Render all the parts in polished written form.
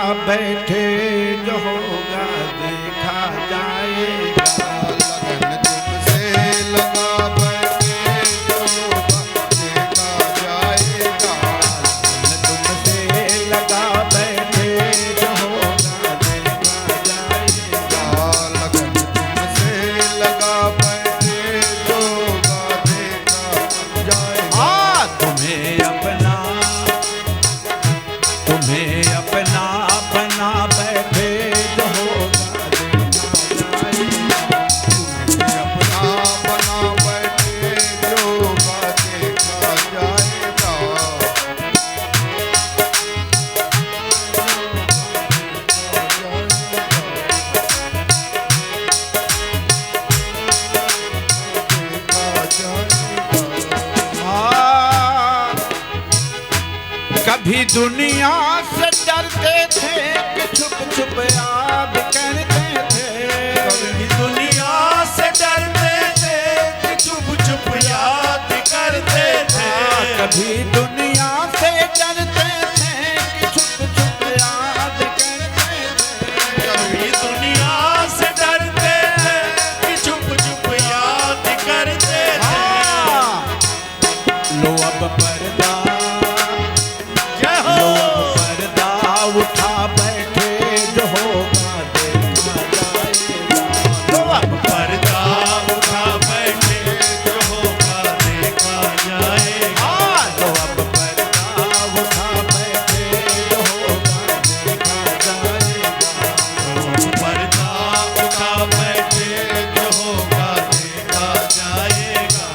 बैठे जो होगा देखा जाएगा। लगन तुमसे लगा बैठे जो होगा देखा जाएगा। लगन तुमसे लगा बैठे जो होगा देखा जाएगा। लगन तुमसे लगा बैठे जो होगा देखा जाएगा। तुम्हें अपना अपना बैठे जो होगा देखा जाएगा। तुम्हें अपना बना बैठे जो होगा देखा जाएगा। कभी दुनिया से डरते थे कि छुप छुप याद करते थे। कभी दुनिया से डरते थे कि चुप चुप याद करते थे। कभी दुनिया से डरते थे कि छुप छुप याद करते थे। कभी दुनिया से डरते थे कि चुप चुप याद करते थे। लो अब पर्दा जय हो पर्दा उठा बैठे जो होगा देखा जाएगा। तो अब पर्दा उठा बैठे जो होगा देखा जाएगा। लो अब पर्दा उठा बैठे जो होगा देखा जाएगा। पर्दा उठा बैठे जो होगा देखा जाएगा।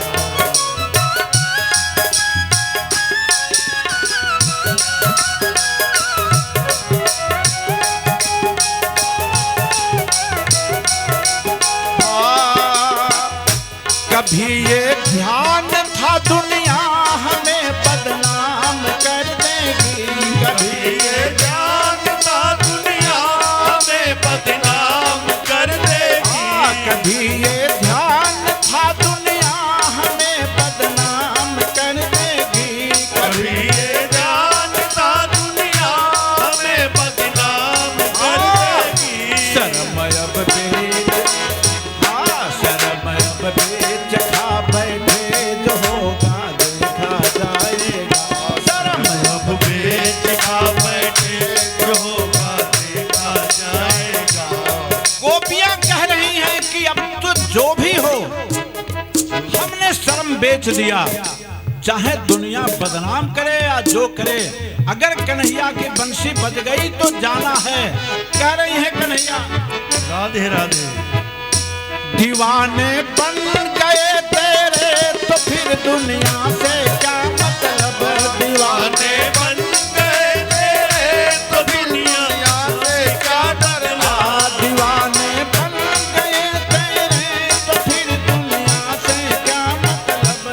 कभी ये ध्यान था दुनिया हमें बदनाम कर देगी। कभी ये ध्यान था दुनिया हमें बदनाम कर देगी। कभी ये ध्यान था दुनिया हमें बदनाम कर देगी। कभी ये ध्यान था दुनिया हमें बदनाम कर देगी। शर्म अब बेच खा बैठे जो होगा देखा जाएगा। शर्म अब बेच खा बैठे जो होगा देखा जाएगा। गोपियां कह रही हैं कि अब तो जो भी हो हमने शर्म बेच दिया, चाहे दुनिया बदनाम करे या जो करे। अगर कन्हैया की बंसी बज गई तो जाना है। कह रही है कन्हैया राधे राधे। दीवाने बन गए तेरे तो फिर दुनिया से क्या मतलब। दीवाने बन गए तेरे तो दुनिया से क्या डरना। दीवाने बन गए तेरे तो फिर दुनिया से क्या मतलब।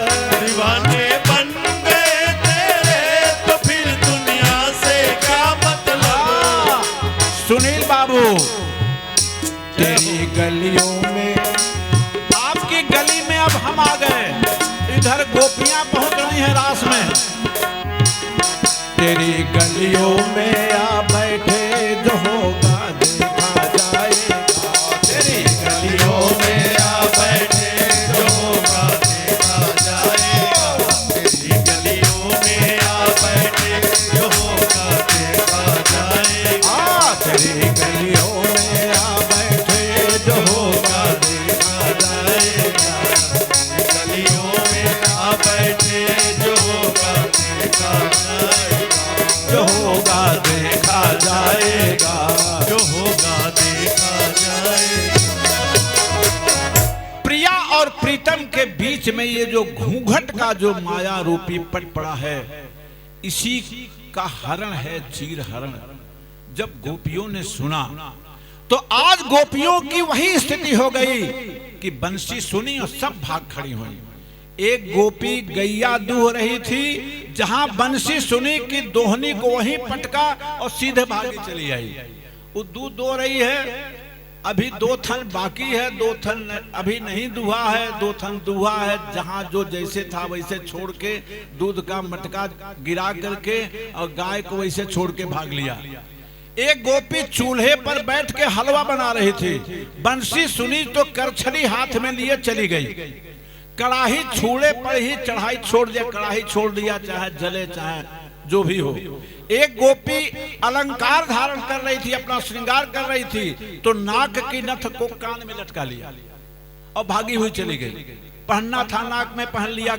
दीवाने बन गए तेरे तो फिर दुनिया से क्या मतलब। सुनील बाबू तेरी गलियों में आपकी गली में अब हम आ गए। इधर गोपियां पहुंच रही हैं रास में। तेरी गलियों में आ बैठे जो होगा देखा जाएगा। तेरी गलियों में आ बैठे जो होगा देखा जाएगा। तेरी गलियों में आ बैठे जो होगा देखा जाएगा। तेरी गलियों में आ बैठे जो होगा देखा जाएगा। गलियों में आ बैठे जो होगा देखा जाएगा। जो होगा देखा जाएगा। जो होगा देखा जाएगा। प्रिया और प्रीतम के बीच में ये जो घूंघट का जो माया रूपी पट पड़ा है, इसी का हरण है चीर हरण। जब गोपियों ने सुना तो आज गोपियों की वही स्थिति हो गई कि बंसी सुनी और सब भाग खड़ी हुई। एक गोपी गैया दूह रही थी, जहां बंसी सुनी कि दोहनी को वहीं पटका और सीधे भागी चली आई। वो दूध दो रही है, अभी 2 थन बाकी है, 2 थन अभी नहीं दुहा है, 2 थन दुहा है। जहां जो जैसे था वैसे छोड़ के दूध का मटका गिरा करके और गाय को वैसे छोड़ के भाग लिया। एक गोपी चूल्हे पर बैठ के हलवा बना रही थी। बंसी सुनी तो करछड़ी हाथ में लिए चली गई। कड़ाही छूले पर ही चढ़ाई छोड़ दिया, कड़ाही छोड़ दिया, चाहे जले चाहे जो भी हो। एक गोपी अलंकार धारण कर रही थी, अपना श्रृंगार कर रही थी, तो नाक की नथ को कान में लटका लिया और भागी हुई चली गई। पहनना था नाक में पहन लिया,